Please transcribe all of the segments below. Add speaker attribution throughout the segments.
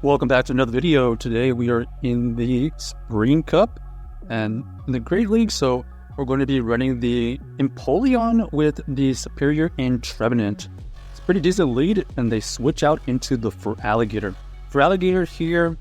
Speaker 1: Welcome back to another video. Today we are in the Spring Cup and in the Great League, so we're going to be running the Empoleon with the Serperior and Trevenant. It's a pretty decent lead, and they switch out into the Feraligatr. Feraligatr here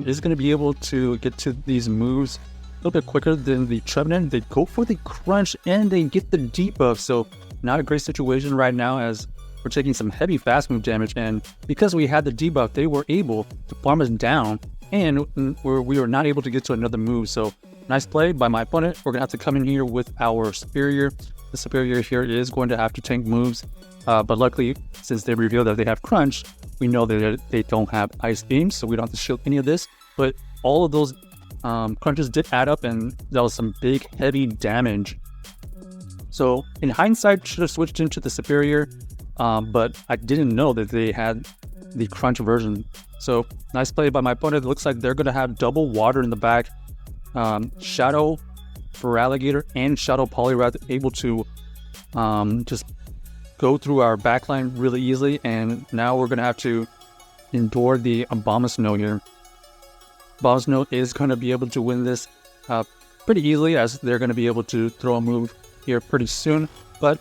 Speaker 1: is going to be able to get to these moves a little bit quicker than the Trevenant. They go for the Crunch and they get the debuff, so not a great situation right now as we're taking some heavy fast move damage, and because we had the debuff, they were able to farm us down, and we were not able to get to another move. So nice play by my opponent. We're gonna have to come in here with our Serperior. The Serperior here is going to have to tank moves, but luckily, since they revealed that they have Crunch, we know that they don't have Ice Beam, so we don't have to shield any of this. But all of those crunches did add up, and that was some big heavy damage. So in hindsight, should have switched into the Serperior. But I didn't know that they had the Crunch version. So nice play by my opponent. It looks like they're going to have double water in the back. Shadow Feraligatr and Shadow Poliwrath able to just go through our backline really easily. And now we're going to have to endure the Abomasnow here. Abomasnow is going to be able to win this pretty easily, as they're going to be able to throw a move here pretty soon. But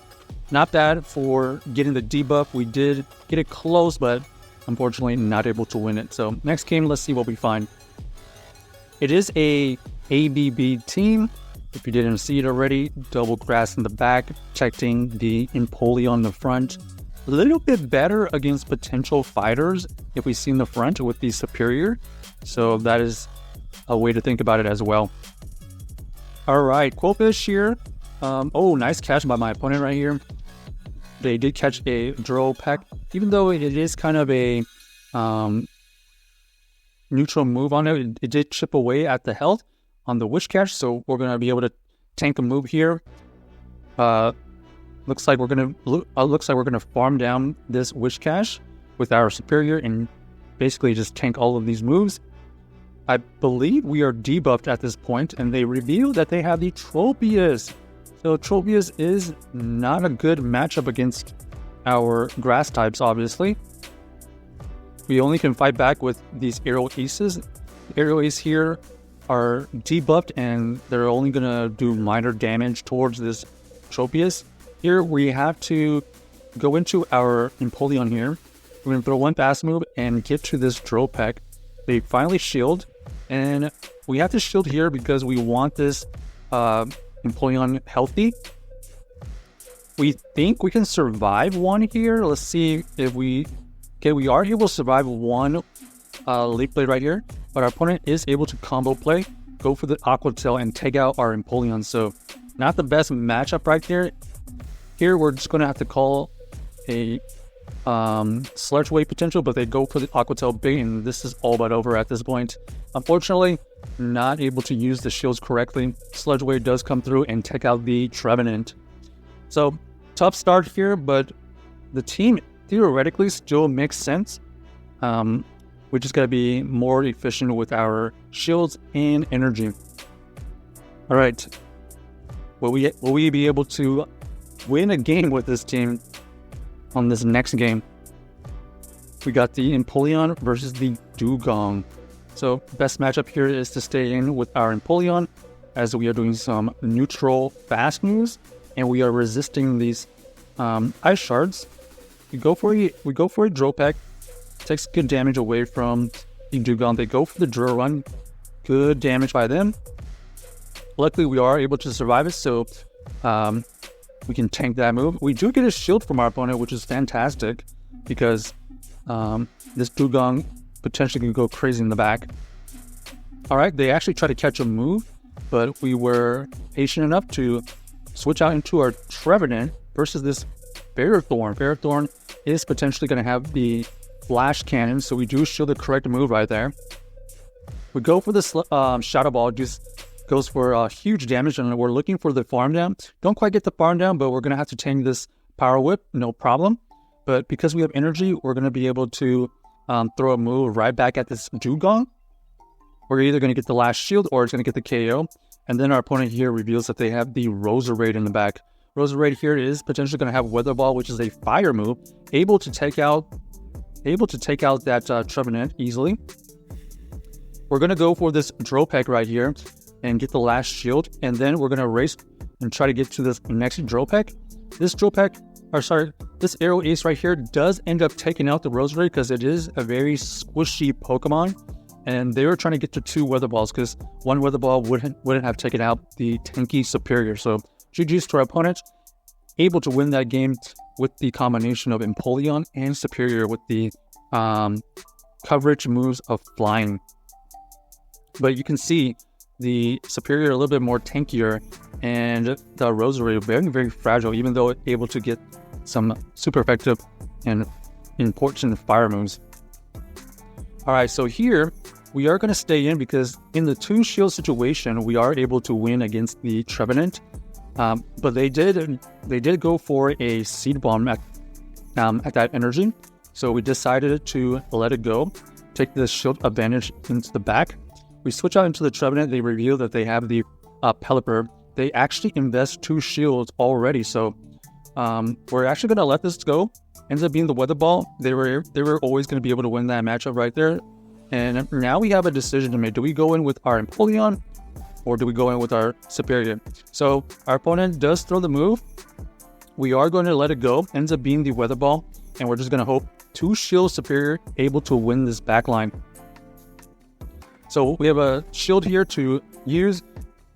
Speaker 1: not bad for getting the debuff. We did get it close, but unfortunately not able to win it. So next game, let's see what we find. It is a ABB team. If you didn't see it already, double grass in the back, protecting the Empoleon in the front. A little bit better against potential fighters if we see in the front with the Serperior. So that is a way to think about it as well. All right, Quillfish here. Oh, nice catch by my opponent right here. They did catch a Duro Peck, even though it is kind of a neutral move on it. It did chip away at the health on the Wish Catch, so we're going to be able to tank a move here. Looks like we're going to farm down this Wish Catch with our Serperior and basically just tank all of these moves. I believe we are debuffed at this point, and they reveal that they have the Tropius. So Tropius is not a good matchup against our grass types, obviously. We only can fight back with these Aerial Aces. Aerial Ace here are debuffed, and they're only going to do minor damage towards this Tropius. Here we have to go into our Empoleon here. We're going to throw one fast move and get to this Dropek. They finally shield, and we have to shield here because we want this Empoleon healthy. We think we can survive one here. Let's see if we are able to survive one Leaf Blade right here, but our opponent is able to combo play, go for the Aqua Tail, and take out our Empoleon. So not the best matchup right there. Here we're just going to have to call a Sludge Wave potential, but they go for the Aqua Tail big, and this is all but over at this point. Unfortunately, not able to use the shields correctly. Sludge Wave does come through and take out the Trevenant. So tough start here, but the team theoretically still makes sense. We just gotta be more efficient with our shields and energy. All right, will we be able to win a game with this team on this next game? We got the Empoleon versus the Dugong. So best matchup here is to stay in with our Empoleon, as we are doing some neutral fast moves, and we are resisting these ice shards. We go for a Dropek, takes good damage away from the Dugong. They go for the Drill Run, good damage by them. Luckily, we are able to survive it, so we can tank that move. We do get a shield from our opponent, which is fantastic, because this Dugong potentially can go crazy in the back. All right, they actually tried to catch a move, but we were patient enough to switch out into our Trevenant versus this Ferrothorn. Ferrothorn is potentially going to have the Flash Cannon, so we do show the correct move right there. We go for the Shadow Ball, just goes for huge damage, and we're looking for the farm down. Don't quite get the farm down, but we're going to have to tank this Power Whip, no problem. But because we have energy, we're going to be able to throw a move right back at this Dugong. We're either going to get the last shield or it's going to get the KO. And then our opponent here reveals that they have the Roserade in the back. Roserade here is potentially going to have Weather Ball, which is a fire move, able to take out able to take out that Trevenant easily. We're going to go for this Dropek right here and get the last shield, and then we're going to race and try to get to this next Dropek. This this Aerial Ace right here does end up taking out the Rosary because it is a very squishy Pokemon, and they were trying to get to 2 Weather Balls because 1 Weather Ball wouldn't have taken out the tanky Serperior. So GG's to our opponent, able to win that game with the combination of Empoleon and Serperior with the coverage moves of Flying. But you can see the Serperior a little bit more tankier, and the Rosary very, very fragile, even though able to get some super effective and important fire moves. Alright, so here we are going to stay in because in the 2 shield situation, we are able to win against the Trevenant. But they did go for a Seed Bomb at that energy. So we decided to let it go, take the shield advantage into the back. We switch out into the Trevenant. They reveal that they have the Pelipper. They actually invest 2 shields already. So we're actually going to let this go. Ends up being the Weather Ball. They were always going to be able to win that matchup right there. And now we have a decision to make. Do we go in with our Empoleon, or do we go in with our Serperior? So our opponent does throw the move. We are going to let it go. Ends up being the Weather Ball. And we're just going to hope 2 shield Serperior able to win this backline. So we have a shield here to use.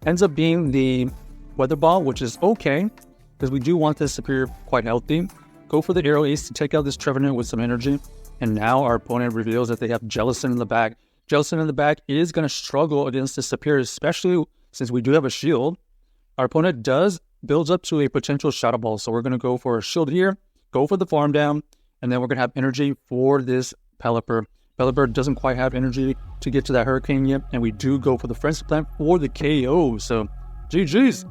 Speaker 1: Ends up being the Weather Ball, which is okay, because we do want this Serperior quite healthy. Go for the Aerial Ace to take out this Trevenant with some energy. And now our opponent reveals that they have Jellicent in the back. Jellicent in the back is going to struggle against the Serperior, especially since we do have a shield. Our opponent builds up to a potential Shadow Ball. So we're going to go for a shield here, go for the farm down, and then we're going to have energy for this Pelipper. Pelipper doesn't quite have energy to get to that Hurricane yet, and we do go for the Frenzy Plant for the KO. So GG's,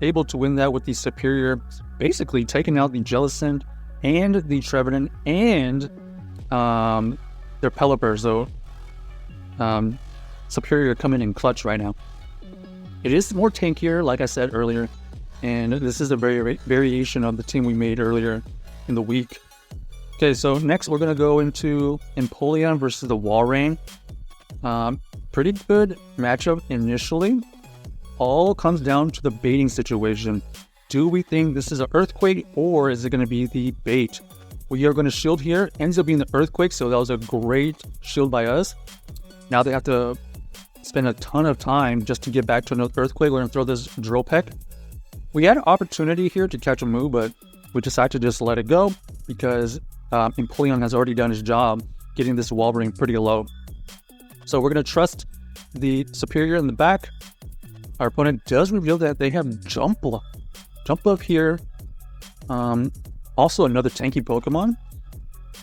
Speaker 1: able to win that with the Serperior, basically taking out the Jellicent and the Trevenant and their Pelipper. So Serperior coming in clutch right now. It is more tankier, like I said earlier, and this is a variation of the team we made earlier in the week. Okay, so next we're going to go into Empoleon versus the Walrein. Pretty good matchup initially. All comes down to the baiting situation. Do we think this is an Earthquake, or is it going to be the bait? We are going to shield here. Ends up being the Earthquake, so that was a great shield by us. Now they have to spend a ton of time just to get back to another Earthquake. We're going to throw this Dropek. We had an opportunity here to catch a move, but we decided to just let it go because Empoleon has already done his job getting this Walrein pretty low. So we're going to trust the Serperior in the back. Our opponent does reveal that they have Jump Up here. Also another tanky Pokemon.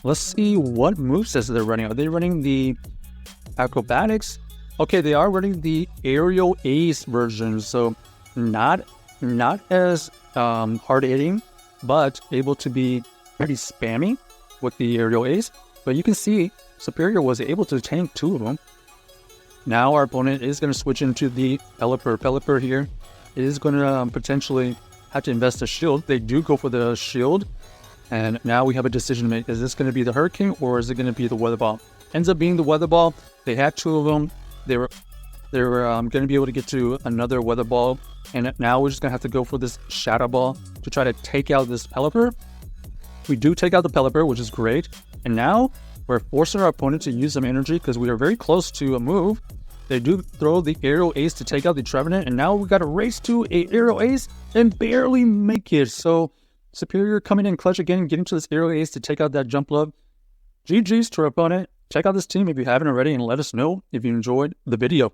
Speaker 1: Let's see what movesets they're running. Are they running the Acrobatics? Okay, they are running the Aerial Ace version. So not as hard hitting, but able to be pretty spammy with the Aerial Ace. But you can see Serperior was able to tank 2 of them. Now our opponent is going to switch into the Pelipper. Pelipper here is going to potentially have to invest a shield. They do go for the shield. And now we have a decision to make. Is this going to be the Hurricane, or is it going to be the Weather Ball? Ends up being the Weather Ball. They had 2 of them. They were going to be able to get to another Weather Ball. And now we're just going to have to go for this Shadow Ball to try to take out this Pelipper. We do take out the Pelipper, which is great. And now we're forcing our opponent to use some energy because we are very close to a move. They do throw the Aerial Ace to take out the Trevenant, and now we got to race to a Aerial Ace and barely make it. So Serperior coming in clutch again, getting to this Aerial Ace to take out that Jump Love. GG's to our opponent. Check out this team if you haven't already, and let us know if you enjoyed the video.